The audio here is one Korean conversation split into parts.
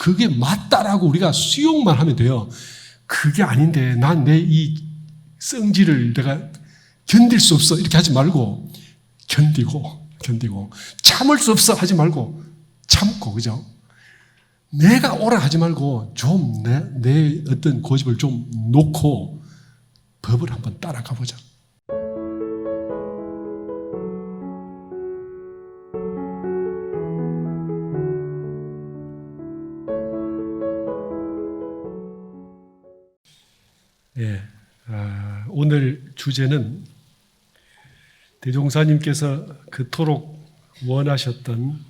그게 맞다라고 우리가 수용만 하면 돼요. 그게 아닌데 난 내 이 성질을 내가 견딜 수 없어 이렇게 하지 말고 견디고 참을 수 없어 하지 말고 참고, 그죠? 내가 오라 하지 말고 좀 내 어떤 고집을 좀 놓고 법을 한번 따라가 보자. 오늘 주제는 대종사님께서 그토록 원하셨던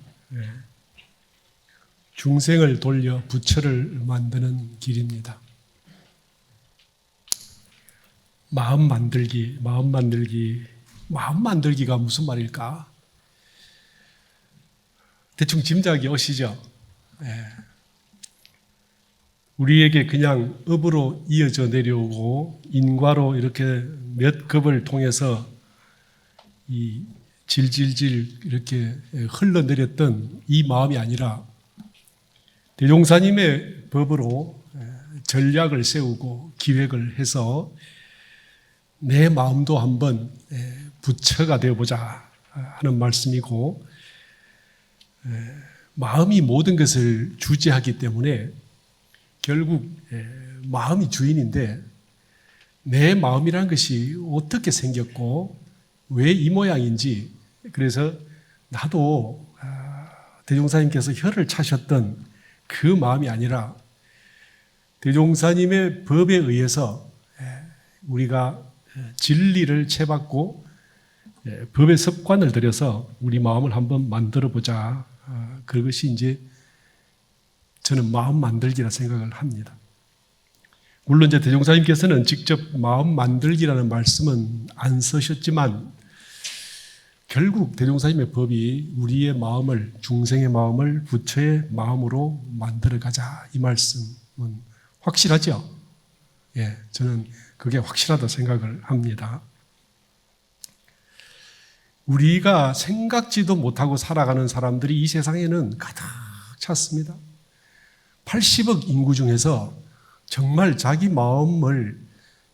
중생을 돌려 부처를 만드는 길입니다. 마음 만들기가 무슨 말일까? 대충 짐작이 오시죠? 우리에게 그냥 업으로 이어져 내려오고 인과로 이렇게 몇 급을 통해서 이 질질질 이렇게 흘러내렸던 이 마음이 아니라 대종사님의 법으로 전략을 세우고 기획을 해서 내 마음도 한번 부처가 되어보자 하는 말씀이고, 마음이 모든 것을 주재하기 때문에 결국 마음이 주인인데 내 마음이라는 것이 어떻게 생겼고 왜 이 모양인지, 그래서 나도 대종사님께서 혀를 차셨던 그 마음이 아니라 대종사님의 법에 의해서 우리가 진리를 채받고 법의 습관을 들여서 우리 마음을 한번 만들어 보자. 그것이 이제 저는 마음 만들기라 생각을 합니다. 물론 이제 대종사님께서는 직접 마음 만들기라는 말씀은 안 쓰셨지만 결국 대종사님의 법이 우리의 마음을, 중생의 마음을 부처의 마음으로 만들어 가자, 이 말씀은 확실하죠? 저는 그게 확실하다 생각을 합니다. 우리가 생각지도 못하고 살아가는 사람들이 이 세상에는 가득 찼습니다. 80억 인구 중에서 정말 자기 마음을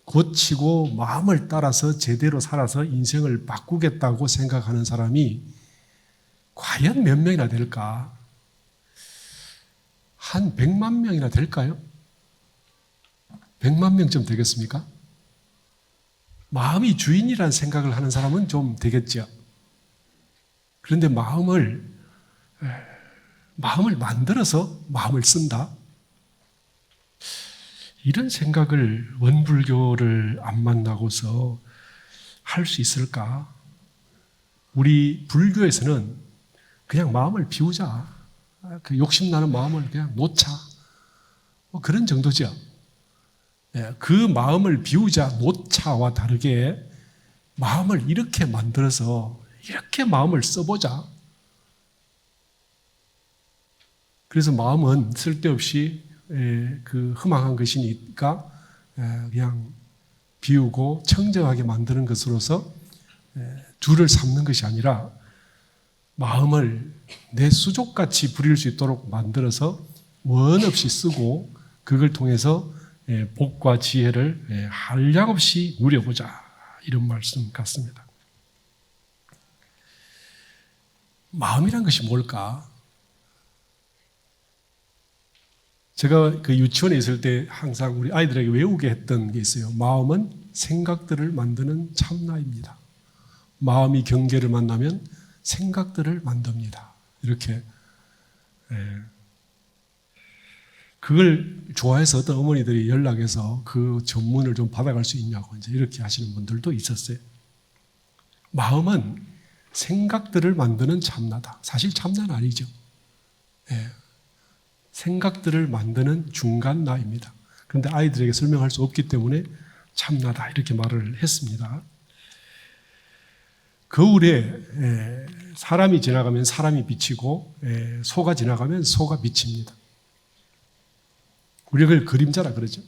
고치고 마음을 따라서 제대로 살아서 인생을 바꾸겠다고 생각하는 사람이 과연 몇 명이나 될까? 한 100만 명이나 될까요? 100만 명쯤 되겠습니까? 마음이 주인이라는 생각을 하는 사람은 좀 되겠죠. 그런데 마음을 만들어서 마음을 쓴다? 이런 생각을 원불교를 안 만나고서 할 수 있을까? 우리 불교에서는 그냥 마음을 비우자. 그 욕심나는 마음을 그냥 놓자. 그런 정도죠. 그 마음을 비우자, 놓자와 다르게 마음을 이렇게 만들어서 이렇게 마음을 써보자. 그래서 마음은 쓸데없이 그 흠망한 것이니까 그냥 비우고 청정하게 만드는 것으로서 줄을 삼는 것이 아니라 마음을 내 수족같이 부릴 수 있도록 만들어서 원 없이 쓰고 그걸 통해서 복과 지혜를 한량없이 누려보자, 이런 말씀 같습니다. 마음이란 것이 뭘까? 제가 그 유치원에 있을 때 항상 우리 아이들에게 외우게 했던 게 있어요. 마음은 생각들을 만드는 참나입니다. 마음이 경계를 만나면 생각들을 만듭니다. 이렇게. 그걸 좋아해서 어떤 어머니들이 연락해서 그 전문을 좀 받아갈 수 있냐고 이제 이렇게 하시는 분들도 있었어요. 마음은 생각들을 만드는 참나다. 사실 참나는 아니죠. 생각들을 만드는 중간나입니다. 그런데 아이들에게 설명할 수 없기 때문에 참나다, 이렇게 말을 했습니다. 거울에 사람이 지나가면 사람이 비치고 소가 지나가면 소가 비칩니다. 우리가 그걸 그림자라 그러죠.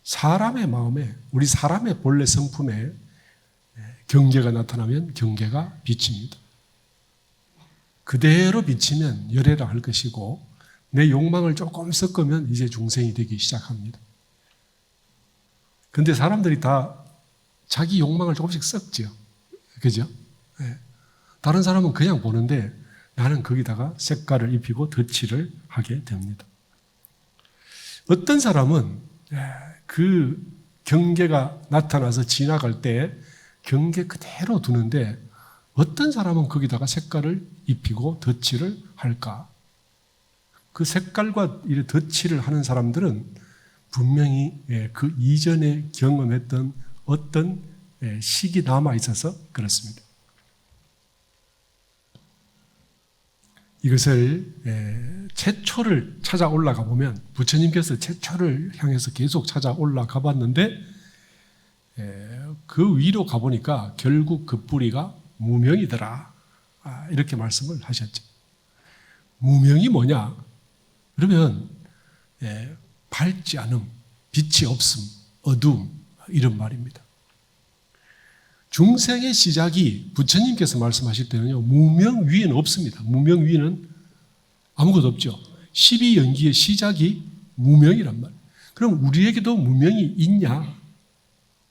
사람의 마음에, 우리 사람의 본래 성품에 경계가 나타나면 경계가 비칩니다. 그대로 비치면 열애라 할 것이고, 내 욕망을 조금 섞으면 이제 중생이 되기 시작합니다. 근데 사람들이 다 자기 욕망을 조금씩 섞죠. 그죠? 네. 다른 사람은 그냥 보는데 나는 거기다가 색깔을 입히고 덧칠을 하게 됩니다. 어떤 사람은 그 경계가 나타나서 지나갈 때 경계 그대로 두는데 어떤 사람은 거기다가 색깔을 입히고 덧칠을 할까? 그 색깔과 덧칠을 하는 사람들은 분명히 그 이전에 경험했던 어떤 식이 남아 있어서 그렇습니다. 이것을 최초를 찾아 올라가 보면 부처님께서 최초를 향해서 계속 찾아 올라가 봤는데 그 위로 가보니까 결국 그 뿌리가 무명이더라. 이렇게 말씀을 하셨죠. 무명이 뭐냐? 그러면 밝지 않음, 빛이 없음, 어두움 이런 말입니다. 중생의 시작이 부처님께서 말씀하실 때는요, 무명 위에는 없습니다. 무명 위에는 아무것도 없죠. 12연기의 시작이 무명이란 말이에요. 그럼 우리에게도 무명이 있냐?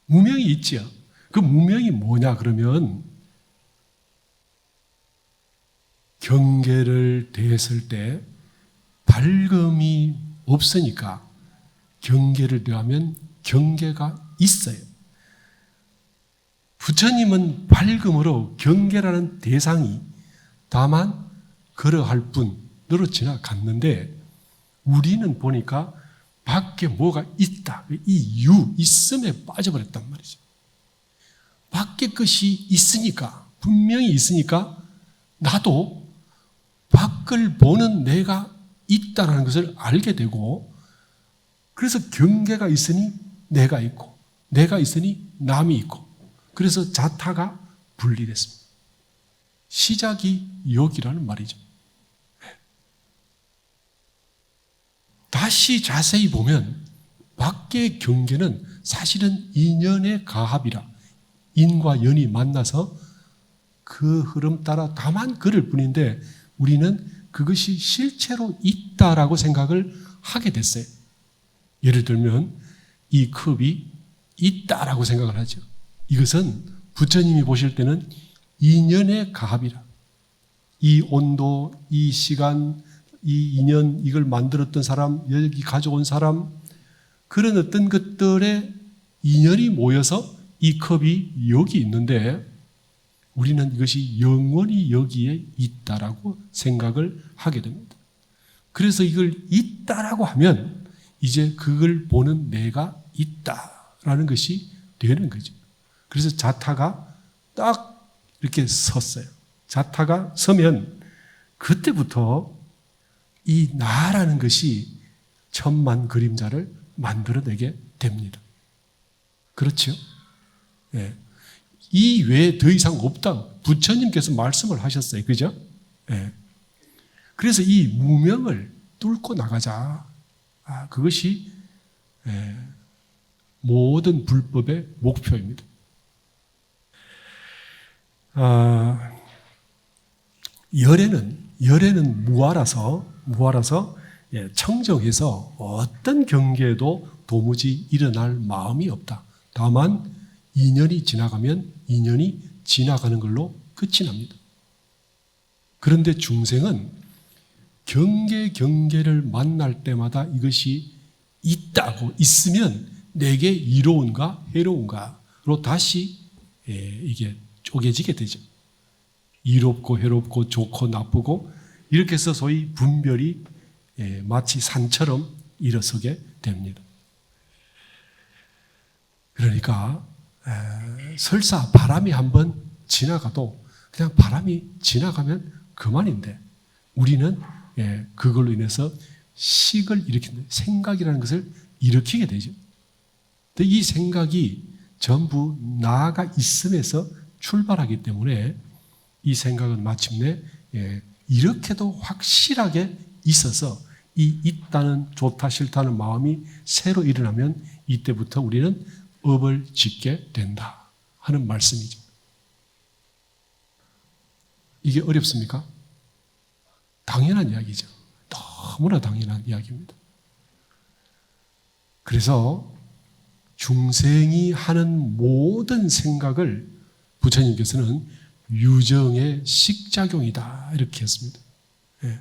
무명이 있죠. 그 무명이 뭐냐 그러면 경계를 대했을 때 밝음이 없으니까 경계를 대하면 경계가 있어요. 부처님은 밝음으로 경계라는 대상이 다만 걸어갈 뿐으로 지나갔는데 우리는 보니까 밖에 뭐가 있다. 이 있음에 빠져버렸단 말이죠. 밖에 것이 있으니까, 분명히 있으니까 나도 밖을 보는 내가 있다는 것을 알게 되고 그래서 경계가 있으니 내가 있고 내가 있으니 남이 있고 그래서 자타가 분리됐습니다. 시작이 여기라는 말이죠. 다시 자세히 보면 밖의 경계는 사실은 인연의 가합이라 인과 연이 만나서 그 흐름 따라 다만 걸을 뿐인데 우리는 그것이 실체로 있다라고 생각을 하게 됐어요. 예를 들면 이 컵이 있다라고 생각을 하죠. 이것은 부처님이 보실 때는 인연의 가합이라. 이 온도, 이 시간, 이 인연, 이걸 만들었던 사람, 여기 가져온 사람, 그런 어떤 것들의 인연이 모여서 이 컵이 여기 있는데 우리는 이것이 영원히 여기에 있다라고 생각을 하게 됩니다. 그래서 이걸 있다라고 하면 이제 그걸 보는 내가 있다라는 것이 되는 거죠. 그래서 자타가 딱 이렇게 섰어요. 자타가 서면 그때부터 이 나라는 것이 천만 그림자를 만들어내게 됩니다. 그렇죠? 예. 이 외에 더 이상 없다. 부처님께서 말씀을 하셨어요. 그죠? 예. 그래서 이 무명을 뚫고 나가자. 그것이 모든 불법의 목표입니다. 열애는 무아라서 청정해서 어떤 경계에도 도무지 일어날 마음이 없다. 다만 인연이 지나가면 인연이 지나가는 걸로 끝이 납니다. 그런데 중생은 경계를 만날 때마다 이것이 있다고 있으면 내게 이로운가 해로운가로 다시 이게 쪼개지게 되죠. 이롭고 해롭고 좋고 나쁘고 이렇게 해서 소위 분별이 마치 산처럼 일어서게 됩니다. 그러니까 설사 바람이 한번 지나가도 그냥 바람이 지나가면 그만인데 우리는 그걸로 인해서 식을 일으키는 생각이라는 것을 일으키게 되죠. 근데 이 생각이 전부 나가 있음에서 출발하기 때문에 이 생각은 마침내 이렇게도 확실하게 있어서 이 있다는 좋다 싫다는 마음이 새로 일어나면 이때부터 우리는 업을 짓게 된다 하는 말씀이죠. 이게 어렵습니까? 당연한 이야기죠. 너무나 당연한 이야기입니다. 그래서 중생이 하는 모든 생각을 부처님께서는 유정의 식작용이다 이렇게 했습니다. 예.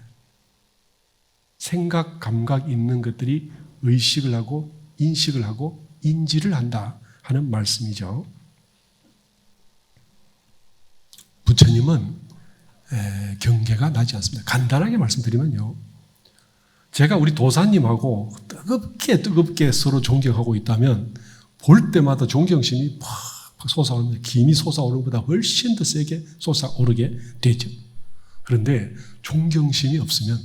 생각, 감각 있는 것들이 의식을 하고 인식을 하고 인지를 한다 하는 말씀이죠. 부처님은 경계가 나지 않습니다. 간단하게 말씀드리면요. 제가 우리 도사님하고 뜨겁게 서로 존경하고 있다면 볼 때마다 존경심이 팍 솟아오릅니다. 김이 솟아오르는 것보다 훨씬 더 세게 솟아오르게 되죠. 그런데 존경심이 없으면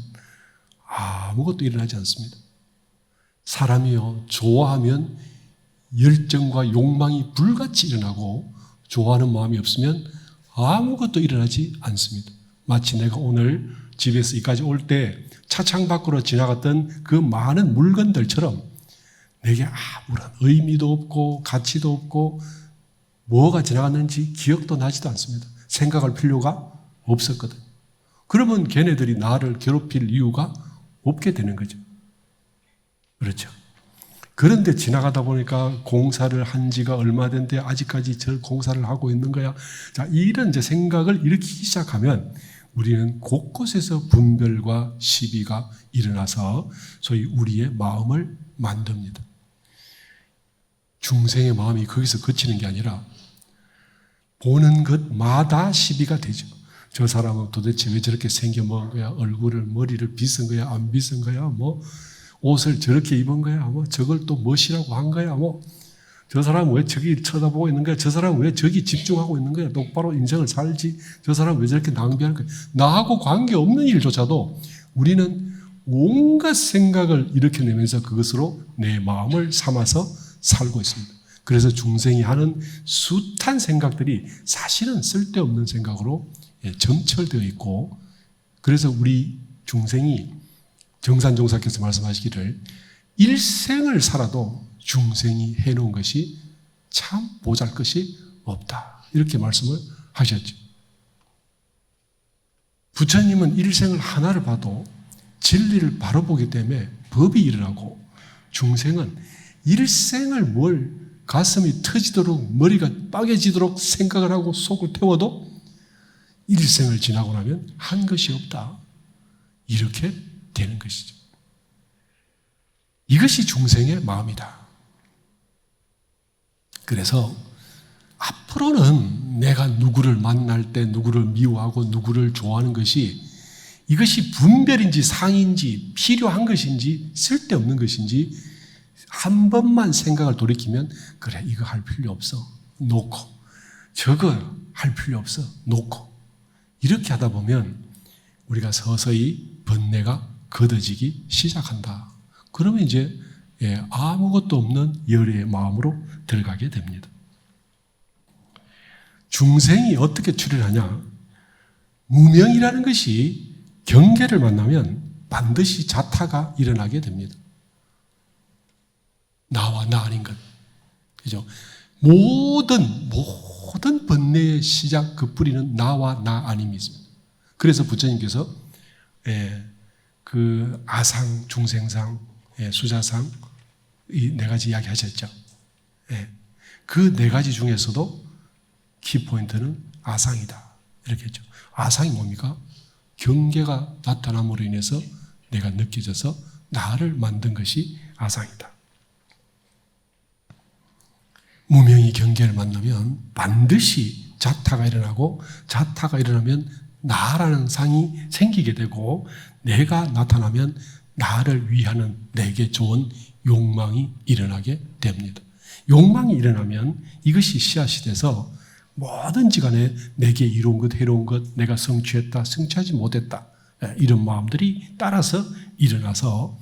아무것도 일어나지 않습니다. 사람이요, 좋아하면 열정과 욕망이 불같이 일어나고 좋아하는 마음이 없으면 아무것도 일어나지 않습니다. 마치 내가 오늘 집에서 여기까지 올 때 차창 밖으로 지나갔던 그 많은 물건들처럼 내게 아무런 의미도 없고 가치도 없고 뭐가 지나갔는지 기억도 나지도 않습니다. 생각할 필요가 없었거든요. 그러면 걔네들이 나를 괴롭힐 이유가 없게 되는 거죠. 그렇죠. 그런데 지나가다 보니까 공사를 한 지가 얼마 된데 아직까지 저 공사를 하고 있는 거야. 자, 이런 이제 생각을 일으키기 시작하면 우리는 곳곳에서 분별과 시비가 일어나서 소위 우리의 마음을 만듭니다. 중생의 마음이 거기서 그치는 게 아니라 보는 것마다 시비가 되죠. 저 사람은 도대체 왜 저렇게 생겨먹은 거야? 얼굴을, 머리를 빗은 거야? 안 빗은 거야? 뭐 옷을 저렇게 입은 거야? 뭐 저걸 또 멋이라고 한 거야? 뭐 저 사람은 왜 저기 쳐다보고 있는 거야? 저 사람은 왜 저기 집중하고 있는 거야? 똑바로 인생을 살지. 저 사람은 왜 저렇게 낭비하는 거야? 나하고 관계없는 일조차도 우리는 온갖 생각을 일으켜내면서 그것으로 내 마음을 삼아서 살고 있습니다. 그래서 중생이 하는 숱한 생각들이 사실은 쓸데없는 생각으로 점철되어 있고, 그래서 우리 중생이 정산종사께서 말씀하시기를 일생을 살아도 중생이 해놓은 것이 참 보잘것이 없다 이렇게 말씀을 하셨죠. 부처님은 일생을 하나를 봐도 진리를 바로 보기 때문에 법이 일어나고, 중생은 일생을 뭘 가슴이 터지도록 머리가 빠개지도록 생각을 하고 속을 태워도 일생을 지나고 나면 한 것이 없다 이렇게 되는 것이죠. 이것이 중생의 마음이다. 그래서 앞으로는 내가 누구를 만날 때 누구를 미워하고 누구를 좋아하는 것이 이것이 분별인지 상인지 필요한 것인지 쓸데없는 것인지 한 번만 생각을 돌이키면 그래 이거 할 필요 없어 놓고 저거 할 필요 없어 놓고 이렇게 하다 보면 우리가 서서히 번뇌가 걷어지기 시작한다. 그러면 이제 아무것도 없는 열의 마음으로 들어가게 됩니다. 중생이 어떻게 출현하냐? 무명이라는 것이 경계를 만나면 반드시 자타가 일어나게 됩니다. 나와 나 아닌 것. 그죠? 모든 번뇌의 시작 그 뿌리는 나와 나 아님입니다. 그래서 부처님께서 그 아상, 중생상, 수자상 이 네 가지 이야기 하셨죠. 그 네 가지 중에서도 키포인트는 아상이다 이렇게 했죠. 아상이 뭡니까? 경계가 나타남으로 인해서 내가 느껴져서 나를 만든 것이 아상이다. 무명이 경계를 만나면 반드시 자타가 일어나고, 자타가 일어나면 나라는 상이 생기게 되고, 내가 나타나면 나를 위하는 내게 좋은 욕망이 일어나게 됩니다. 욕망이 일어나면 이것이 씨앗이 돼서 뭐든지 간에 내게 이로운 것, 해로운 것, 내가 성취했다, 성취하지 못했다 이런 마음들이 따라서 일어나서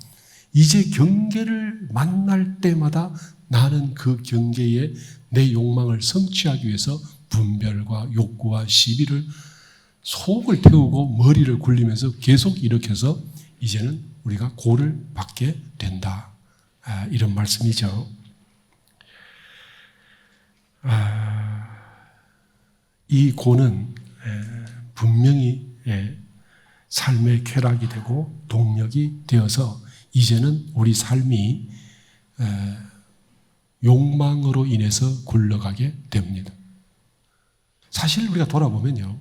이제 경계를 만날 때마다 나는 그 경계에 내 욕망을 성취하기 위해서 분별과 욕구와 시비를 속을 태우고 머리를 굴리면서 계속 일으켜서 이제는 우리가 고를 받게 된다. 이런 말씀이죠. 이 고는 분명히 삶의 쾌락이 되고 동력이 되어서 이제는 우리 삶이 욕망으로 인해서 굴러가게 됩니다. 사실 우리가 돌아보면요,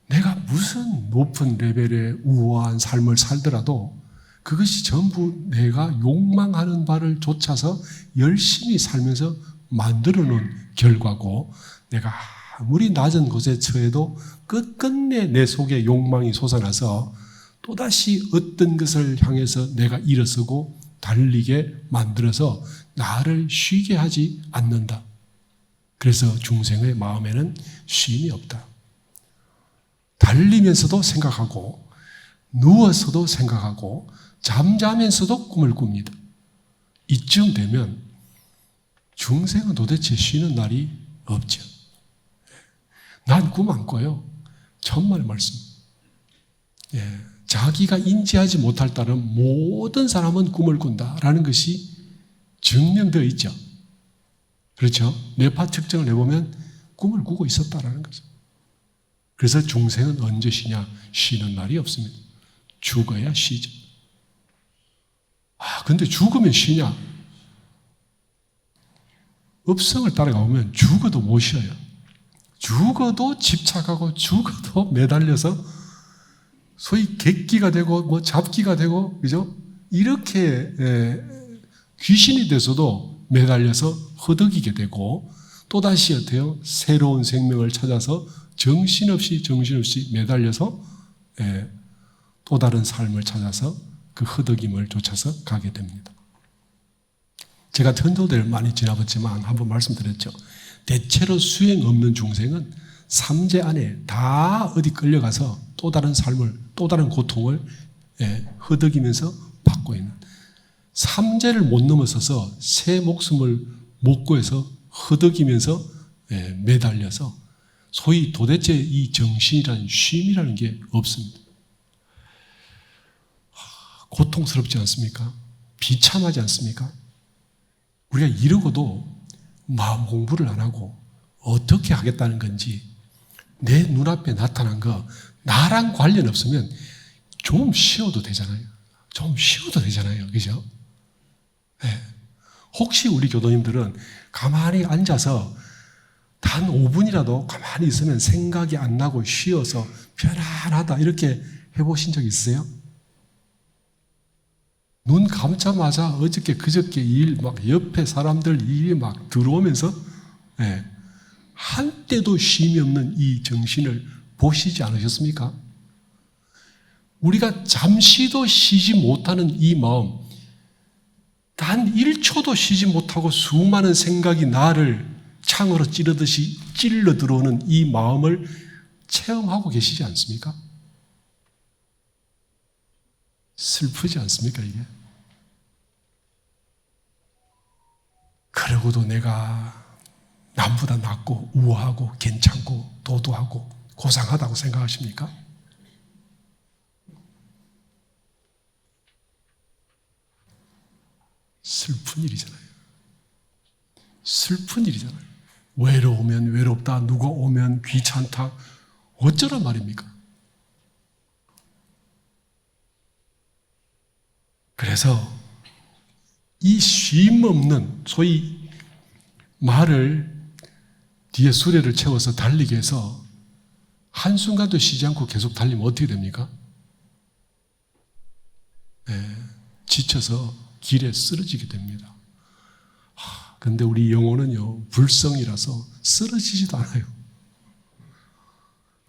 내가 무슨 높은 레벨의 우아한 삶을 살더라도 그것이 전부 내가 욕망하는 바를 쫓아서 열심히 살면서 만들어 놓은 결과고, 내가 아무리 낮은 곳에 처해도 끝끝내 내 속에 욕망이 솟아나서 또다시 어떤 것을 향해서 내가 일어서고 달리게 만들어서 나를 쉬게 하지 않는다. 그래서 중생의 마음에는 쉼이 없다. 달리면서도 생각하고, 누워서도 생각하고, 잠자면서도 꿈을 꿉니다. 이쯤 되면 중생은 도대체 쉬는 날이 없죠. 난 꿈 안 꿔요. 천만의 말씀. 자기가 인지하지 못할 따름 모든 사람은 꿈을 꾼다라는 것이 증명되어 있죠. 그렇죠? 뇌파 측정을 해보면 꿈을 꾸고 있었다라는 거죠. 그래서 중생은 언제 쉬냐? 쉬는 날이 없습니다. 죽어야 쉬죠. 근데 죽으면 쉬냐? 업성을 따라가 보면 죽어도 못 쉬어요. 죽어도 집착하고 죽어도 매달려서 소위 객기가 되고 잡기가 되고, 그죠? 이렇게 귀신이 돼서도 매달려서 허덕이게 되고, 또다시 어때요? 새로운 생명을 찾아서 정신없이 매달려서 또 다른 삶을 찾아서 그 허덕임을 쫓아서 가게 됩니다. 제가 전도대를 많이 지나봤지만 한번 말씀드렸죠. 대체로 수행 없는 중생은 삼재 안에 다 어디 끌려가서 또 다른 삶을, 또 다른 고통을 허덕이면서 받고 있는, 삼재를 못 넘어서서 새 목숨을 못 구해서 허덕이면서 매달려서 소위 도대체 이 정신이라는 쉼이라는 게 없습니다. 고통스럽지 않습니까? 비참하지 않습니까? 우리가 이러고도 마음 공부를 안 하고 어떻게 하겠다는 건지, 내 눈앞에 나타난 거 나랑 관련 없으면 좀 쉬어도 되잖아요. 좀 쉬어도 되잖아요. 그죠? 혹시 우리 교도님들은 가만히 앉아서 단 5분이라도 가만히 있으면 생각이 안 나고 쉬어서 편안하다 이렇게 해보신 적 있으세요? 눈 감자마자 어저께 그저께 일 막 옆에 사람들 일이 막 들어오면서 한때도 쉼이 없는 이 정신을 보시지 않으셨습니까? 우리가 잠시도 쉬지 못하는 이 마음, 단 1초도 쉬지 못하고 수많은 생각이 나를 창으로 찌르듯이 찔러 들어오는 이 마음을 체험하고 계시지 않습니까? 슬프지 않습니까, 이게? 그러고도 내가 남보다 낫고 우아하고 괜찮고 도도하고 고상하다고 생각하십니까? 슬픈 일이잖아요. 슬픈 일이잖아요. 외로우면 외롭다, 누가 오면 귀찮다, 어쩌란 말입니까? 그래서 이 쉼 없는, 소위 말을 뒤에 수레를 채워서 달리게 해서 한순간도 쉬지 않고 계속 달리면 어떻게 됩니까? 지쳐서 길에 쓰러지게 됩니다. 근데 우리 영혼은요, 불성이라서 쓰러지지도 않아요.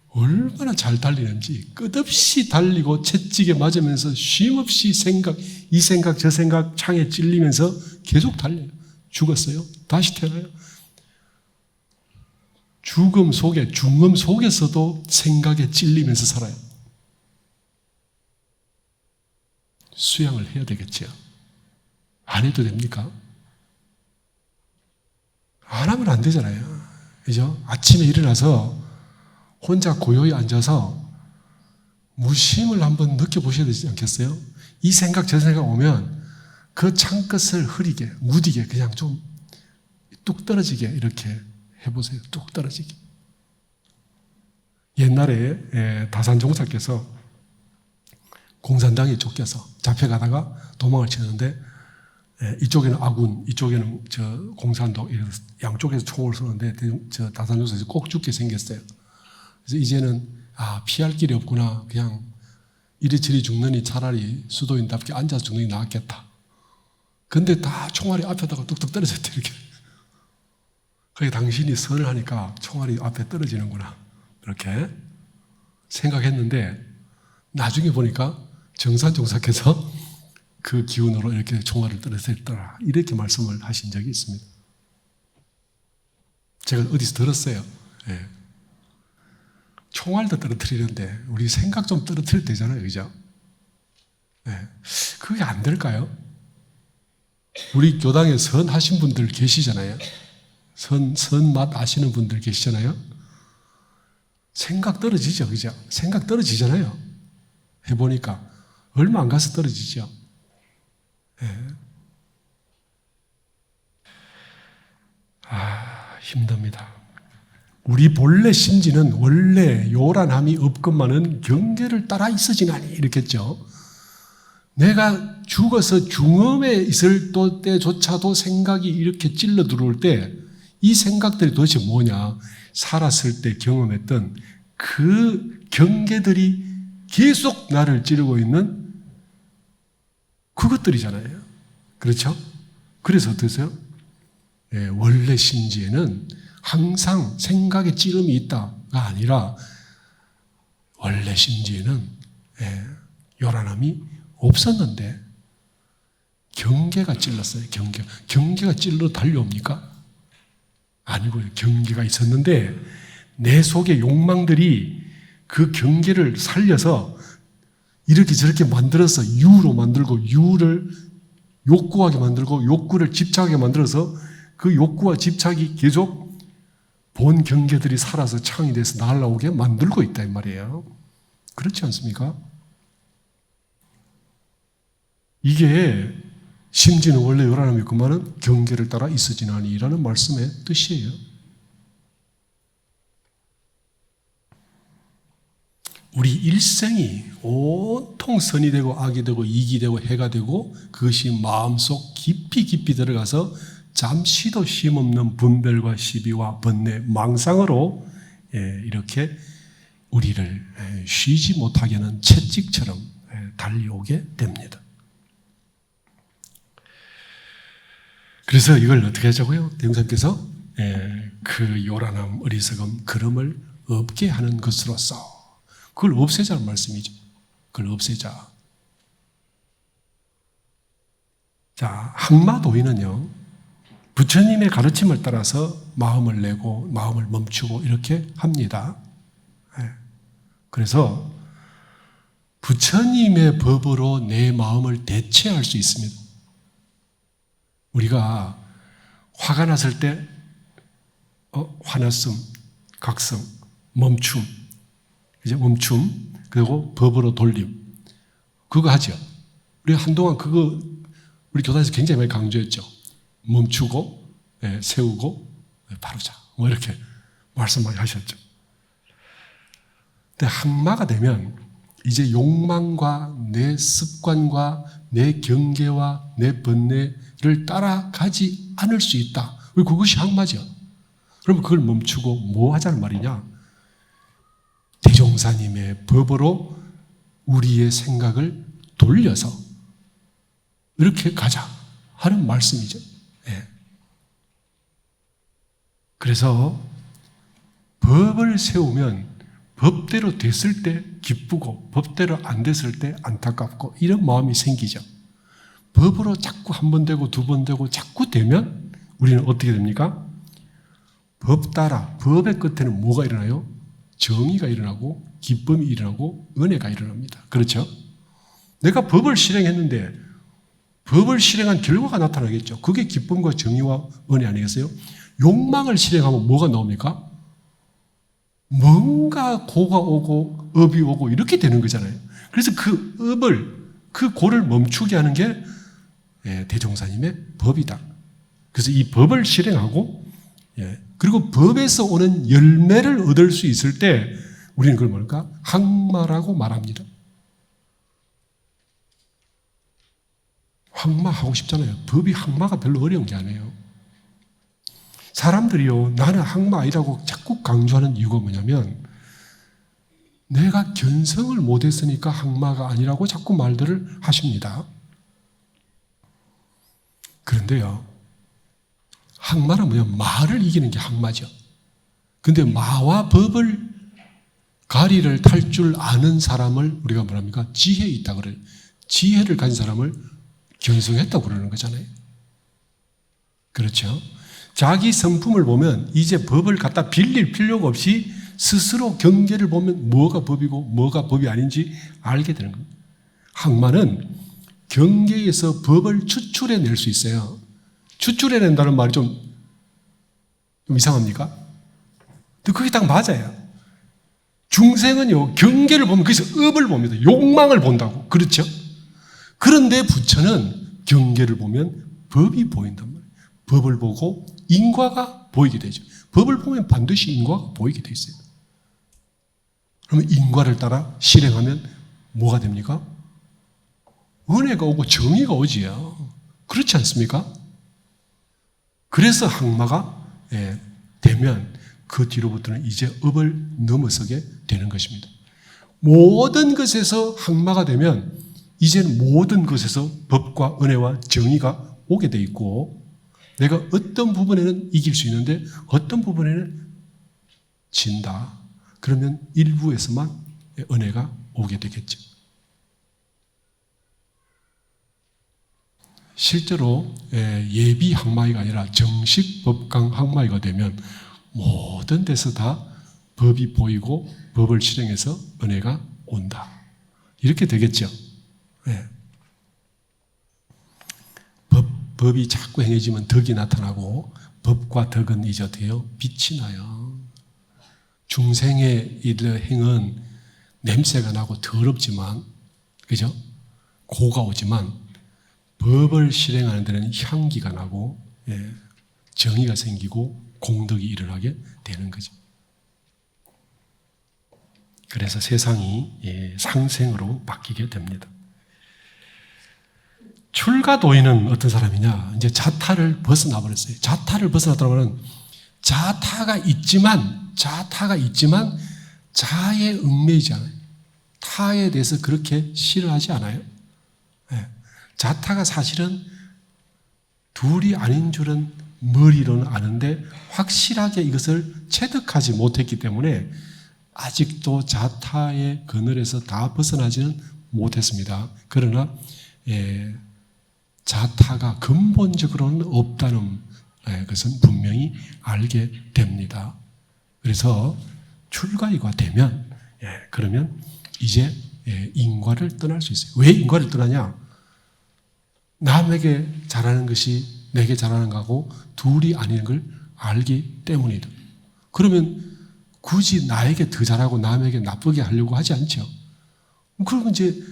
얼마나 잘 달리는지 끝없이 달리고 채찍에 맞으면서 쉼없이 이 생각 저 생각 창에 찔리면서 계속 달려요. 죽었어요? 다시 태어나요? 중음 속에서도 생각에 찔리면서 살아요. 수양을 해야 되겠죠. 안 해도 됩니까? 안 하면 안 되잖아요. 그죠? 아침에 일어나서 혼자 고요히 앉아서 무심을 한번 느껴보셔야 되지 않겠어요? 이 생각 저 생각 오면 그 창끝을 흐리게, 무디게 그냥 좀 뚝 떨어지게 이렇게 해보세요. 뚝 떨어지게. 옛날에 다산종사께서 공산당에 쫓겨서 잡혀가다가 도망을 치는데 이쪽에는 아군, 이쪽에는 공산당, 양쪽에서 총을 쏘는데 다산조선에서 꼭 죽게 생겼어요. 그래서 이제는 피할 길이 없구나. 그냥 이리저리 죽느니 차라리 수도인답게 앉아서 죽는 게 나았겠다. 근데 다 총알이 앞에다가 뚝뚝 떨어졌대, 이렇게. 그게 당신이 선을 하니까 총알이 앞에 떨어지는구나. 이렇게 생각했는데 나중에 보니까 정산종사께서 그 기운으로 이렇게 총알을 떨어뜨렸더라. 이렇게 말씀을 하신 적이 있습니다. 제가 어디서 들었어요. 예. 총알도 떨어뜨리는데 우리 생각 좀 떨어뜨릴 때잖아요. 그죠? 예. 그게 안 될까요? 우리 교당에 선하신 분들 계시잖아요. 선맛 아시는 분들 계시잖아요. 생각 떨어지죠. 그죠? 생각 떨어지잖아요. 해보니까. 얼마 안 가서 떨어지죠. 예. 힘듭니다. 우리 본래 심지는 원래 요란함이 없건만은 경계를 따라 있어지나니 이렇게 했죠. 내가 죽어서 중음에 있을 때조차도 생각이 이렇게 찔러 들어올 때 이 생각들이 도대체 뭐냐? 살았을 때 경험했던 그 경계들이 계속 나를 찌르고 있는 그것들이잖아요. 그렇죠? 그래서 어떠세요? 예, 원래 심지에는 항상 생각에 찌름이 있다가 아니라 원래 심지에는 요란함이 없었는데 경계가 찔렀어요. 경계가 찔러 달려옵니까? 아니고요. 경계가 있었는데 내 속의 욕망들이 그 경계를 살려서 이렇게 저렇게 만들어서 유로 만들고 유를 욕구하게 만들고 욕구를 집착하게 만들어서 그 욕구와 집착이 계속 본 경계들이 살아서 창이 돼서 날아오게 만들고 있다 이 말이에요. 그렇지 않습니까? 이게 심지는 원래 요란함이 있구만은 경계를 따라 있어지나니라는 말씀의 뜻이에요. 우리 일생이 온통 선이 되고 악이 되고 이익이 되고 해가 되고 그것이 마음속 깊이 들어가서 잠시도 쉼없는 분별과 시비와 번뇌, 망상으로 이렇게 우리를 쉬지 못하게 하는 채찍처럼 달려오게 됩니다. 그래서 이걸 어떻게 하자고요? 대웅사님께서 그 요란함, 어리석음, 그름을 없게 하는 것으로서 그걸 없애자는 말씀이죠. 그걸 없애자. 자, 항마도인은요, 부처님의 가르침을 따라서 마음을 내고 마음을 멈추고 이렇게 합니다. 그래서 부처님의 법으로 내 마음을 대체할 수 있습니다. 우리가 화가 났을 때 화났음, 각성, 멈춤, 이제 멈춤, 그리고 법으로 돌림. 그거 하죠. 우리 한동안 그거 우리 교단에서 굉장히 많이 강조했죠. 멈추고, 세우고, 바로자. 뭐 이렇게 말씀 많이 하셨죠. 근데 항마가 되면 이제 욕망과 내 습관과 내 경계와 내 번뇌를 따라가지 않을 수 있다. 그것이 항마죠. 그러면 그걸 멈추고 뭐 하자는 말이냐? 대종사님의 법으로 우리의 생각을 돌려서 이렇게 가자 하는 말씀이죠. 그래서 법을 세우면 법대로 됐을 때 기쁘고 법대로 안 됐을 때 안타깝고 이런 마음이 생기죠. 법으로 자꾸 한 번 되고 두 번 되고 자꾸 되면 우리는 어떻게 됩니까? 법 따라 법의 끝에는 뭐가 일어나요? 정의가 일어나고 기쁨이 일어나고 은혜가 일어납니다. 그렇죠? 내가 법을 실행했는데 법을 실행한 결과가 나타나겠죠. 그게 기쁨과 정의와 은혜 아니겠어요? 욕망을 실행하면 뭐가 나옵니까? 뭔가 고가 오고 업이 오고 이렇게 되는 거잖아요. 그래서 그 업을, 그 고를 멈추게 하는 게 대종사님의 법이다. 그래서 이 법을 실행하고 그리고 법에서 오는 열매를 얻을 수 있을 때 우리는 그걸 뭘까? 항마라고 말합니다. 항마하고 싶잖아요. 법이 항마가 별로 어려운 게 아니에요. 사람들이요, 나는 항마 아니라고 자꾸 강조하는 이유가 뭐냐면 내가 견성을 못했으니까 항마가 아니라고 자꾸 말들을 하십니다. 그런데요, 항마는 뭐냐? 마를 이기는 게 항마죠. 근데 마와 법을 가리를 탈 줄 아는 사람을 우리가 뭐랍니까? 지혜 있다 그래요. 지혜를 가진 사람을 견성했다고 그러는 거잖아요. 그렇죠? 자기 성품을 보면 이제 법을 갖다 빌릴 필요가 없이 스스로 경계를 보면 뭐가 법이고 뭐가 법이 아닌지 알게 되는 겁니다. 항마는 경계에서 법을 추출해낼 수 있어요. 추출해낸다는 말이 좀 이상합니까? 근데 그게 딱 맞아요. 중생은요, 경계를 보면 거기서 업을 봅니다. 욕망을 본다고. 그렇죠? 그런데 부처는 경계를 보면 법이 보인단 말이에요. 법을 보고 인과가 보이게 되죠. 법을 보면 반드시 인과가 보이게 돼 있어요. 그러면 인과를 따라 실행하면 뭐가 됩니까? 은혜가 오고 정의가 오지요. 그렇지 않습니까? 그래서 항마가 되면 그 뒤로부터는 이제 업을 넘어서게 되는 것입니다. 모든 것에서 항마가 되면 이제는 모든 것에서 법과 은혜와 정의가 오게 돼 있고 내가 어떤 부분에는 이길 수 있는데 어떤 부분에는 진다. 그러면 일부에서만 은혜가 오게 되겠죠. 실제로 예비 항마이가 아니라 정식 법강 항마이가 되면 모든 데서 다 법이 보이고 법을 실행해서 은혜가 온다. 이렇게 되겠죠. 네. 법이 자꾸 행해지면 덕이 나타나고 법과 덕은 이제 어때요? 빛이 나요. 중생의 이 행은 냄새가 나고 더럽지만, 그죠? 고가 오지만 법을 실행하는 데는 향기가 나고 정의가 생기고 공덕이 일어나게 되는 거죠. 그래서 세상이 상생으로 바뀌게 됩니다. 출가도인은 어떤 사람이냐? 이제 자타를 벗어나 버렸어요. 자타를 벗어나더라면 자타가 있지만 자에 얽매이지 않아요. 타에 대해서 그렇게 싫어하지 않아요. 자타가 사실은 둘이 아닌 줄은 머리로는 아는데 확실하게 이것을 체득하지 못했기 때문에 아직도 자타의 그늘에서 다 벗어나지는 못했습니다. 그러나 자타가 근본적으로는 없다는 것은 분명히 알게 됩니다. 그래서 출가이가 되면 그러면 이제 인과를 떠날 수 있어요. 왜 인과를 떠나냐? 남에게 잘하는 것이 내게 잘하는 거하고 둘이 아닌 걸 알기 때문이다. 그러면 굳이 나에게 더 잘하고 남에게 나쁘게 하려고 하지 않죠. 그러면 이제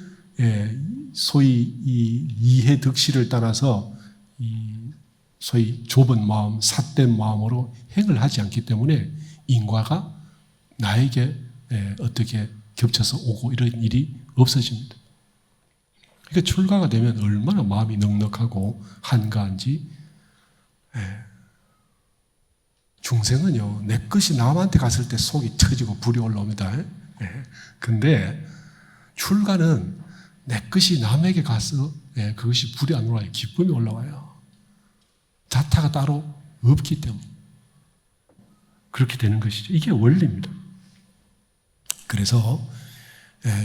소위 이 이해 득실을 따라서 소위 좁은 마음, 삿된 마음으로 행을 하지 않기 때문에 인과가 나에게 어떻게 겹쳐서 오고 이런 일이 없어집니다. 그러니까 출가가 되면 얼마나 마음이 넉넉하고 한가한지. 중생은요, 내 것이 남한테 갔을 때 속이 터지고 불이 올라옵니다. 근데 출가는 내 것이 남에게 가서 그것이 불이 안 올라와요. 기쁨이 올라와요. 자타가 따로 없기 때문에 그렇게 되는 것이죠. 이게 원리입니다. 그래서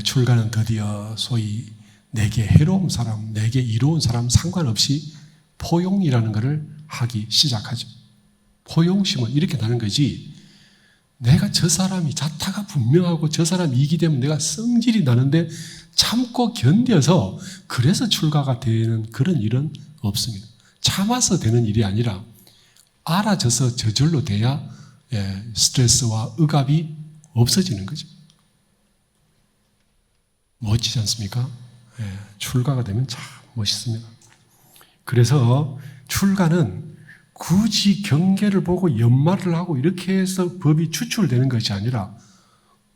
출가는 드디어 소위 내게 해로운 사람, 내게 이로운 사람 상관없이 포용이라는 것을 하기 시작하죠. 포용심은 이렇게 나는 거지, 내가 저 사람이 자타가 분명하고 저 사람이 이기 되면 내가 성질이 나는데 참고 견뎌서 그래서 출가가 되는 그런 일은 없습니다. 참아서 되는 일이 아니라 알아져서 저절로 돼야 스트레스와 억압이 없어지는 거죠. 멋지지 않습니까? 출가가 되면 참 멋있습니다. 그래서 출가는 굳이 경계를 보고 연말을 하고 이렇게 해서 법이 추출되는 것이 아니라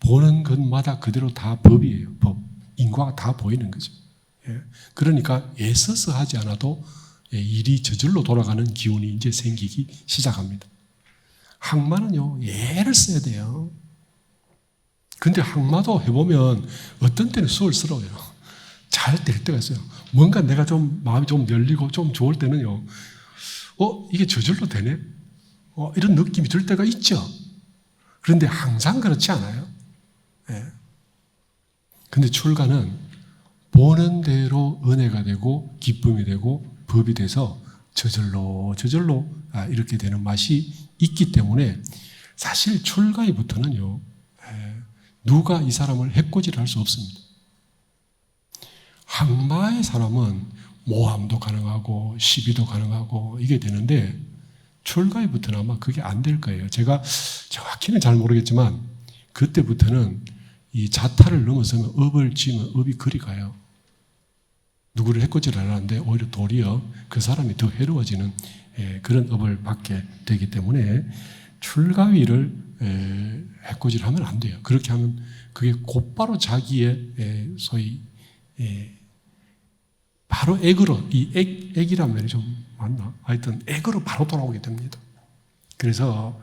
보는 것마다 그대로 다 법이에요. 법. 인과가 다 보이는 거죠. 그러니까 애써서 하지 않아도 일이 저절로 돌아가는 기운이 이제 생기기 시작합니다. 항마는요, 애를 써야 돼요. 근데 항마도 해보면 어떤 때는 수월스러워요. 잘 될 때가 있어요. 뭔가 내가 좀 마음이 좀 열리고 좀 좋을 때는요, 이게 저절로 되네? 이런 느낌이 들 때가 있죠. 그런데 항상 그렇지 않아요. 근데 출가는 보는 대로 은혜가 되고 기쁨이 되고 법이 돼서 저절로 이렇게 되는 맛이 있기 때문에 사실 출가에부터는요, 누가 이 사람을 해코지를 할 수 없습니다. 항마의 사람은 모함도 가능하고 시비도 가능하고 이게 되는데 출가에부터는 아마 그게 안 될 거예요. 제가 정확히는 잘 모르겠지만 그때부터는 이 자타를 넘어서면 업을 지으면 업이 그리 가요. 누구를 해코지를 하는데 오히려 도리어 그 사람이 더 해로워지는 그런 업을 받게 되기 때문에 출가위를 해코지를 하면 안 돼요. 그렇게 하면 그게 곧바로 자기의 소위 바로 액으로, 이 액이란 말이 좀 맞나? 하여튼 액으로 바로 돌아오게 됩니다. 그래서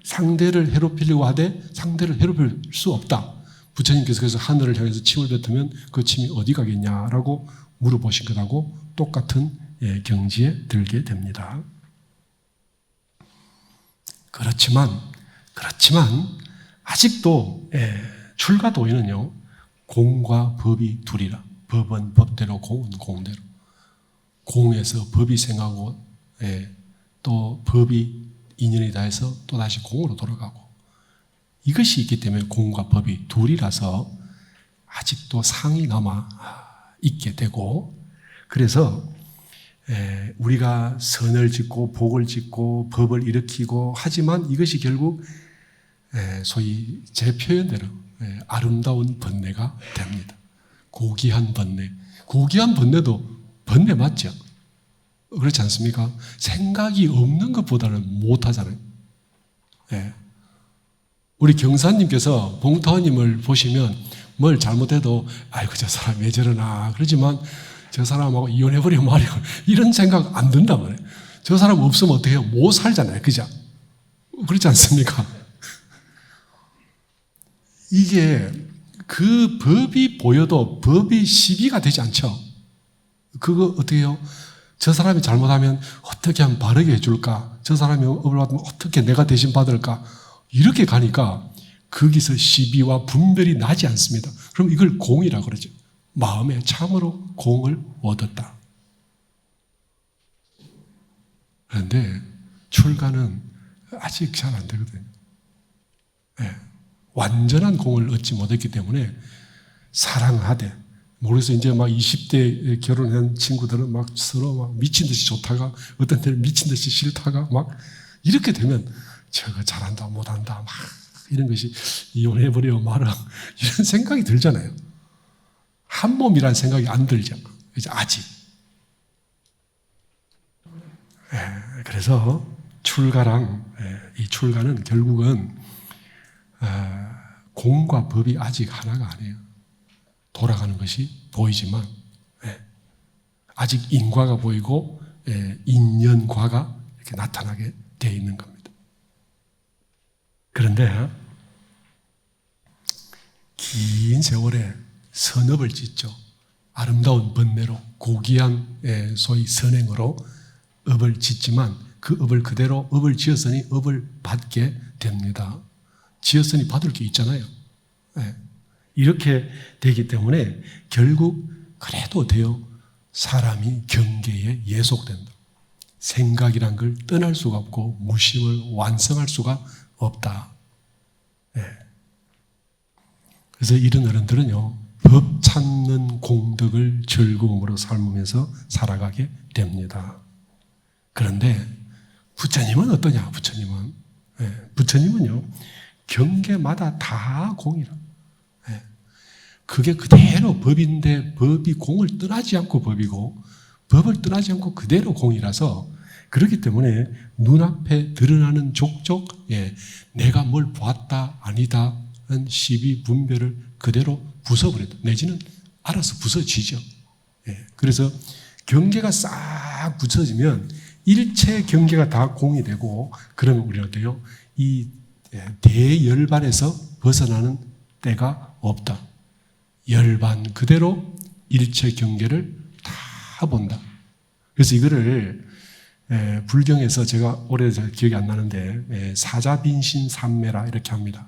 상대를 해롭히려고 하되 상대를 해롭힐 수 없다. 부처님께서 그래서 하늘을 향해서 침을 뱉으면 그 침이 어디 가겠냐라고 물어보신 것하고 똑같은 경지에 들게 됩니다. 그렇지만 아직도 출가 도인은요, 공과 법이 둘이라. 법은 법대로, 공은 공대로. 공에서 법이 생하고 또 법이 인연이 닿아서 또 다시 공으로 돌아가고, 이것이 있기 때문에 공과 법이 둘이라서 아직도 상이 남아 있게 되고, 그래서 우리가 선을 짓고 복을 짓고 법을 일으키고 하지만 이것이 결국 소위 제 표현대로 아름다운 번뇌가 됩니다. 고귀한 번뇌. 고귀한 번뇌도 번뇌 맞죠? 그렇지 않습니까? 생각이 없는 것보다는 못하잖아요. 우리 경사님께서 봉타원님을 보시면 뭘 잘못해도 아이고 저 사람 왜 저러나 그러지만 저 사람하고 이혼해버리면 말이야 이런 생각 안 든단 말이에요. 저 사람 없으면 어떻게 해요? 못 살잖아요. 그죠? 그렇지 않습니까? 이게 그 법이 보여도 법이 시비가 되지 않죠. 그거 어떻게 해요? 저 사람이 잘못하면 어떻게 하면 바르게 해줄까? 저 사람이 업을 받으면 어떻게 내가 대신 받을까? 이렇게 가니까 거기서 시비와 분별이 나지 않습니다. 그럼 이걸 공이라고 그러죠. 마음에 참으로 공을 얻었다. 그런데 출가는 아직 잘 안 되거든요. 완전한 공을 얻지 못했기 때문에 사랑하되, 모르겠어요. 이제 막 20대 결혼한 친구들은 막 서로 막 미친 듯이 좋다가 어떤 때는 미친 듯이 싫다가 막 이렇게 되면 저거 잘한다 못한다 막 이런 것이 이혼해버려 말아 이런 생각이 들잖아요. 한 몸이라는 생각이 안 들죠. 이제 아직. 그래서 출가랑 이 출가는 결국은 공과 법이 아직 하나가 아니에요. 돌아가는 것이 보이지만 아직 인과가 보이고 인연과가 이렇게 나타나게 되어 있는 겁니다. 그런데 긴 세월에 선업을 짓죠. 아름다운 번뇌로 고귀한 소위 선행으로 업을 짓지만 그 업을 그대로 업을 지었으니 업을 받게 됩니다. 지었으니 받을 게 있잖아요. 이렇게 되기 때문에 결국 그래도 돼요. 사람이 경계에 예속된다. 생각이란 걸 떠날 수가 없고 무심을 완성할 수가 없다. 그래서 이런 어른들은요, 법 찾는 공덕을 즐거움으로 삶으면서 살아가게 됩니다. 그런데 부처님은 어떠냐? 부처님은요, 경계마다 다 공이라. 그게 그대로 법인데 법이 공을 떠나지 않고 법이고 법을 떠나지 않고 그대로 공이라서 그렇기 때문에 눈앞에 드러나는 족족 내가 뭘 보았다 아니다 한 시비 분별을 그대로 부숴버렸다. 내지는 알아서 부서지죠. 그래서 경계가 싹 붙여지면 일체 경계가 다 공이 되고, 그러면 우리는 어때요? 이 대열반에서 벗어나는 때가 없다. 열반 그대로 일체 경계를 다 본다. 그래서 이거를 불경에서 제가 오래돼서 기억이 안 나는데 사자빈신삼매라 이렇게 합니다.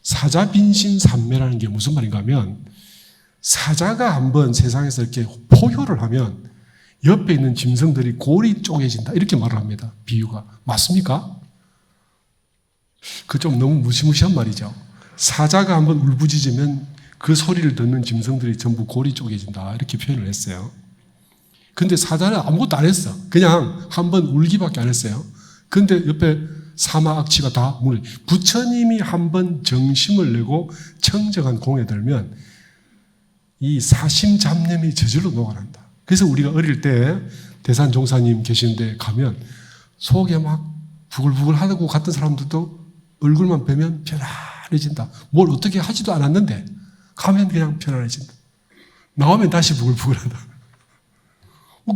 사자빈신삼매라는 게 무슨 말인가 하면, 사자가 한번 세상에서 이렇게 포효를 하면 옆에 있는 짐승들이 골이 쪼개진다 이렇게 말을 합니다. 비유가 맞습니까? 그 좀 너무 무시무시한 말이죠. 사자가 한번 울부짖으면 그 소리를 듣는 짐승들이 전부 골이 쪼개진다 이렇게 표현을 했어요. 근데 사자는 아무것도 안 했어. 그냥 한번 울기밖에 안 했어요. 근데 옆에 사마 악취가 다 물. 부처님이 한번 정심을 내고 청정한 공에 들면 이 사심잡념이 저절로 녹아난다. 그래서 우리가 어릴 때 대산종사님 계시는데 가면 속에 막 부글부글 하고 갔던 사람들도 얼굴만 뵈면 편안해진다. 뭘 어떻게 하지도 않았는데 가면 그냥 편안해진다. 나오면 다시 부글부글하다.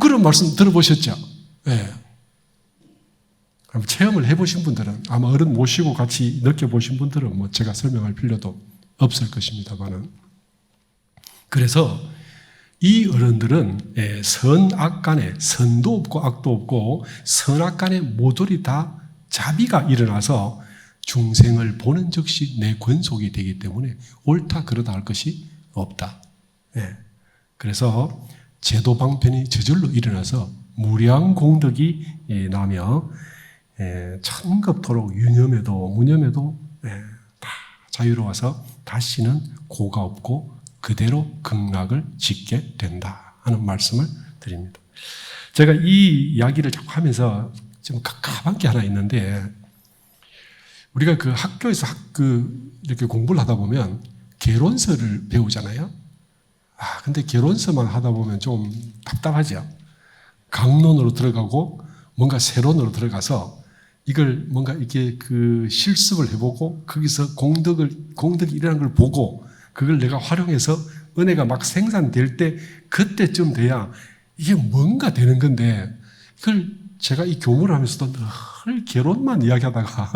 그런 말씀 들어보셨죠? 네. 그럼 체험을 해보신 분들은, 아마 어른 모시고 같이 느껴보신 분들은 뭐 제가 설명할 필요도 없을 것입니다만은. 그래서 이 어른들은 선악 간에 선도 없고 악도 없고 선악 간에 모조리 다 자비가 일어나서 중생을 보는 즉시 내 권속이 되기 때문에 옳다 그러다 할 것이 없다. 그래서 제도 방편이 저절로 일어나서 무량 공덕이 나며 천급토록 유념에도 무념에도 다 자유로워서 다시는 고가 없고 그대로 극락을 짓게 된다 하는 말씀을 드립니다. 제가 이 이야기를 자꾸 하면서 좀 갑갑한 게 하나 있는데, 우리가 그 학교에서 이렇게 공부를 하다 보면 개론서를 배우잖아요. 근데 개론서만 하다 보면 좀 답답하죠. 강론으로 들어가고 뭔가 세론으로 들어가서 이걸 뭔가 이렇게 그 실습을 해보고 거기서 공덕이 일어나는 걸 보고 그걸 내가 활용해서 은혜가 막 생산될 때 그때쯤 돼야 이게 뭔가 되는 건데, 그걸 제가 이 교무를 하면서도 늘 개론만 이야기하다가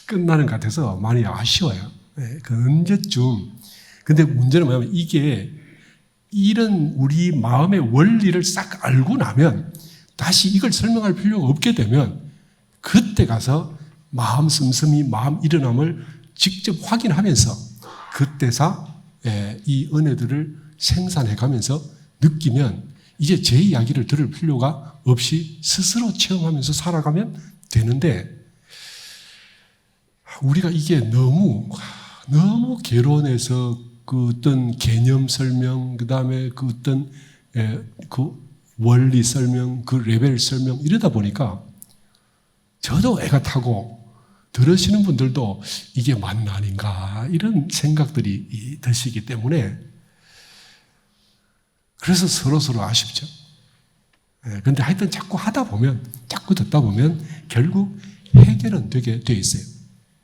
끝나는 것 같아서 많이 아쉬워요. 그 언제쯤. 근데 문제는 뭐냐면 이게 이런 우리 마음의 원리를 싹 알고 나면 다시 이걸 설명할 필요가 없게 되면 그때 가서 마음 씀씀이 마음 일어남을 직접 확인하면서 그때서 이 은혜들을 생산해 가면서 느끼면 이제 제 이야기를 들을 필요가 없이 스스로 체험하면서 살아가면 되는데, 우리가 이게 너무 개론해서 그 어떤 개념 설명, 그 다음에 그 어떤 그 원리 설명, 그 레벨 설명 이러다 보니까 저도 애가 타고 들으시는 분들도 이게 맞나 아닌가 이런 생각들이 드시기 때문에 그래서 서로 아쉽죠. 그런데 하여튼 자꾸 하다 보면, 자꾸 듣다 보면 결국 해결은 되게 돼 있어요.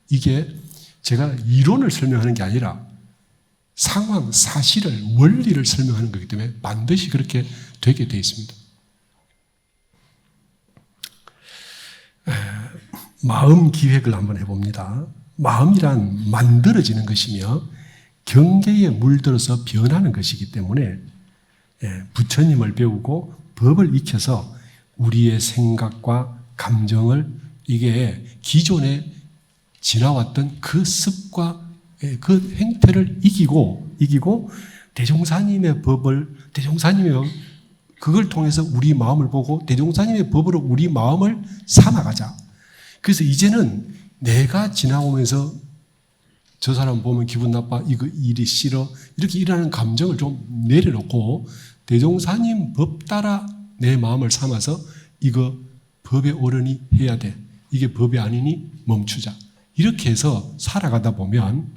이게 제가 이론을 설명하는 게 아니라 상황, 사실을, 원리를 설명하는 거기 때문에 반드시 그렇게 되게 돼 있습니다. 마음 기획을 한번 해봅니다. 마음이란 만들어지는 것이며 경계에 물들어서 변하는 것이기 때문에 부처님을 배우고 법을 익혀서 우리의 생각과 감정을 이게 기존에 지나왔던 그 습과 그 행태를 이기고 대종사님의 법을, 대종사님의 그걸 통해서 우리 마음을 보고 대종사님의 법으로 우리 마음을 삼아가자. 그래서 이제는 내가 지나오면서 저 사람 보면 기분 나빠, 이거 일이 싫어, 이렇게 일하는 감정을 좀 내려놓고 대종사님 법 따라 내 마음을 삼아서 이거 법에 옳으니 해야 돼, 이게 법이 아니니 멈추자, 이렇게 해서 살아가다 보면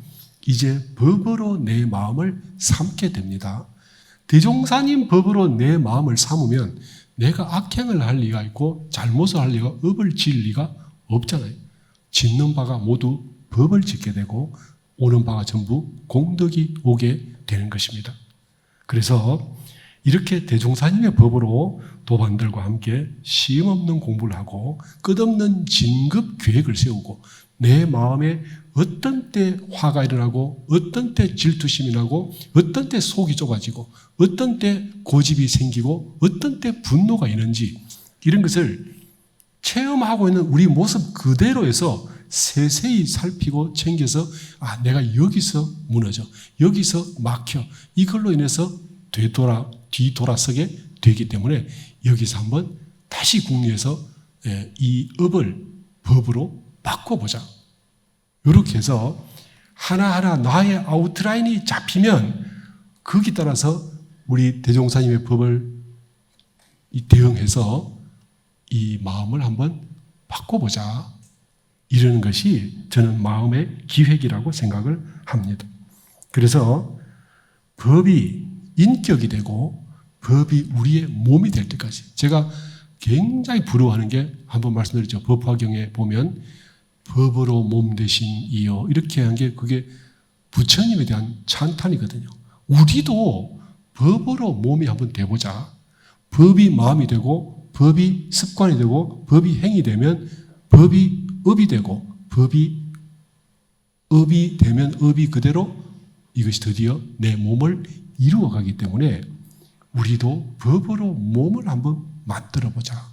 이제 법으로 내 마음을 삼게 됩니다. 대종사님 법으로 내 마음을 삼으면 내가 악행을 할 리가 있고 잘못을 할 리가, 업을 지을 리가 없잖아요. 짓는 바가 모두 법을 짓게 되고 오는 바가 전부 공덕이 오게 되는 것입니다. 그래서 이렇게 대종사님의 법으로 도반들과 함께 쉼 없는 공부를 하고 끝없는 진급 계획을 세우고 내 마음에 어떤 때 화가 일어나고 어떤 때 질투심이 나고 어떤 때 속이 좁아지고 어떤 때 고집이 생기고 어떤 때 분노가 있는지 이런 것을 체험하고 있는 우리 모습 그대로에서 세세히 살피고 챙겨서 내가 여기서 무너져 여기서 막혀 이걸로 인해서 뒤돌아서게 되기 때문에 여기서 한번 다시 궁리해서 이 업을 법으로 바꿔보자. 이렇게 해서 하나하나 나의 아웃라인이 잡히면 거기 따라서 우리 대종사님의 법을 대응해서 이 마음을 한번 바꿔보자. 이러는 것이 저는 마음의 기획이라고 생각을 합니다. 그래서 법이 인격이 되고 법이 우리의 몸이 될 때까지 제가 굉장히 부러워하는 게 한번 말씀드렸죠. 법화경에 보면 법으로 몸 되신 이요 이렇게 한 게 그게 부처님에 대한 찬탄이거든요. 우리도 법으로 몸이 한번 돼보자. 법이 마음이 되고 법이 습관이 되고 법이 행이 되면 법이 업이 되고 법이 업이 되면 업이 그대로 이것이 드디어 내 몸을 이루어가기 때문에 우리도 법으로 몸을 한번 만들어보자.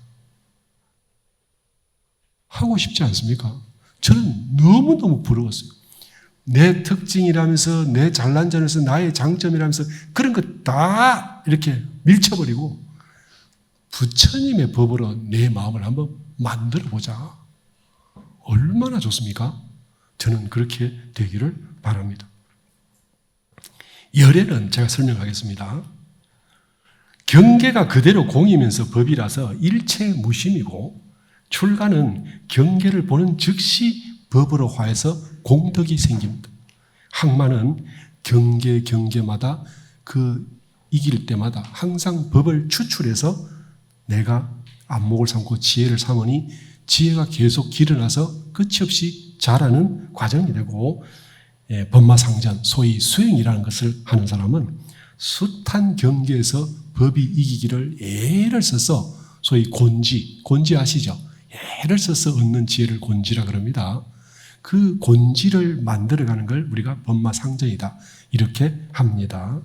하고 싶지 않습니까? 저는 너무너무 부러웠어요. 내 특징이라면서 내 잘난 점에서 나의 장점이라면서 그런 거 다 이렇게 밀쳐버리고 부처님의 법으로 내 마음을 한번 만들어보자. 얼마나 좋습니까? 저는 그렇게 되기를 바랍니다. 열애는 제가 설명하겠습니다. 경계가 그대로 공이면서 법이라서 일체 무심이고 출가는 경계를 보는 즉시 법으로 화해서 공덕이 생깁니다. 항마는 경계마다 이길 때마다 항상 법을 추출해서 내가 안목을 삼고 지혜를 삼으니 지혜가 계속 길어나서 끝이 없이 자라는 과정이 되고 법마상전, 소위 수행이라는 것을 하는 사람은 숱한 경계에서 법이 이기기를 애를 써서 소위 곤지 아시죠? 애를 써서 얻는 지혜를 곤지라 그럽니다. 그 곤지를 만들어가는 걸 우리가 법마상전이다 이렇게 합니다.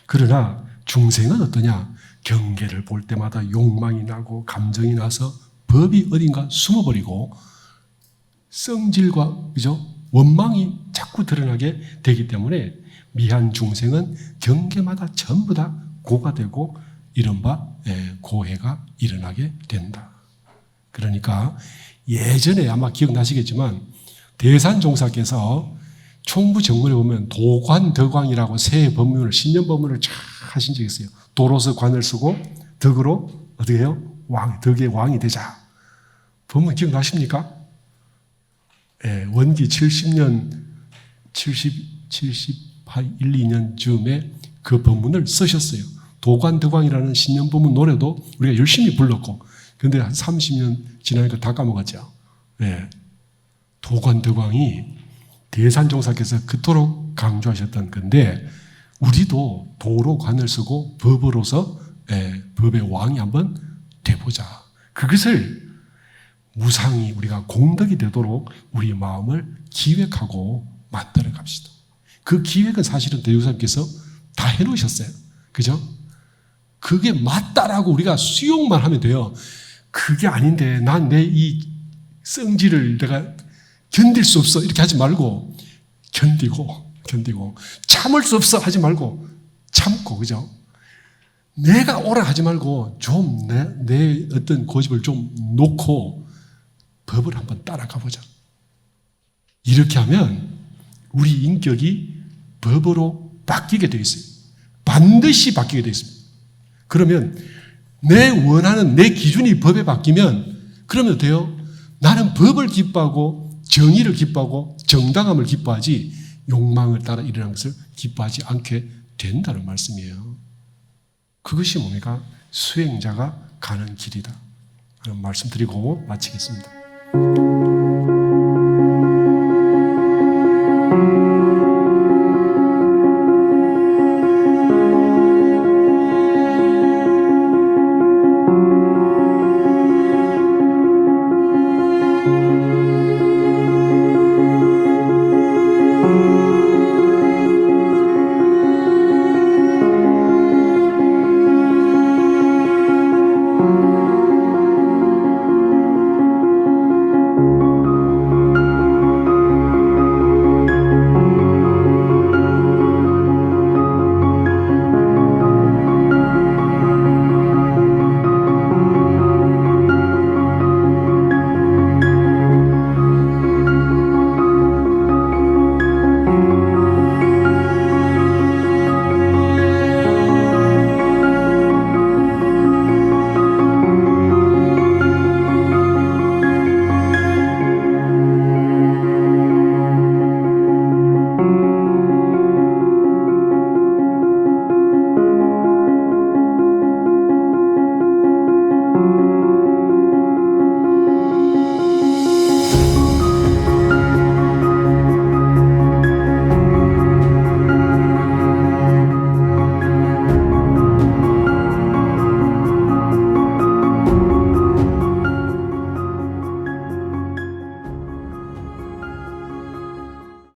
그러나 중생은 어떠냐? 경계를 볼 때마다 욕망이 나고 감정이 나서 법이 어딘가 숨어버리고 성질과 원망이 자꾸 드러나게 되기 때문에 미한 중생은 경계마다 전부 다 고가 되고 이른바 고해가 일어나게 된다. 그러니까 예전에 아마 기억나시겠지만 대산종사께서 총부정문에 보면 도관덕왕이라고 새 법문을 신년법문을 쫙 하신 적이 있어요. 도로서 관을 쓰고 덕으로 어떻게 해요? 덕의 왕이 되자. 법문 기억나십니까? 원기 70년 78, 1, 2년 즈음에 그 법문을 쓰셨어요. 도관덕왕이라는 신년법문 노래도 우리가 열심히 불렀고 그런데 한 30년 지나니까 다 까먹었죠. 도관덕왕이 대산종사께서 그토록 강조하셨던 건데 우리도 도로 관을 쓰고 법으로서 법의 왕이 한번 돼보자. 그것을 무상히 우리가 공덕이 되도록 우리 마음을 기획하고 만들어 갑시다. 그 기획은 사실은 대유사님께서 다 해놓으셨어요. 그죠? 그게 맞다라고 우리가 수용만 하면 돼요. 그게 아닌데 난 내 이 성질을 내가 견딜 수 없어 이렇게 하지 말고 견디고 참을 수 없어 하지 말고 참고 그죠? 내가 오라 하지 말고 좀 내 어떤 고집을 좀 놓고 법을 한번 따라가 보자. 이렇게 하면 우리 인격이 법으로 바뀌게 되어 있어요. 반드시 바뀌게 되어 있습니다. 그러면 내 원하는 내 기준이 법에 바뀌면 그러면 돼요. 나는 법을 기뻐하고 정의를 기뻐하고 정당함을 기뻐하지 욕망을 따라 일어난 것을 기뻐하지 않게 된다는 말씀이에요. 그것이 뭡니까? 수행자가 가는 길이다. 그런 말씀 드리고 마치겠습니다.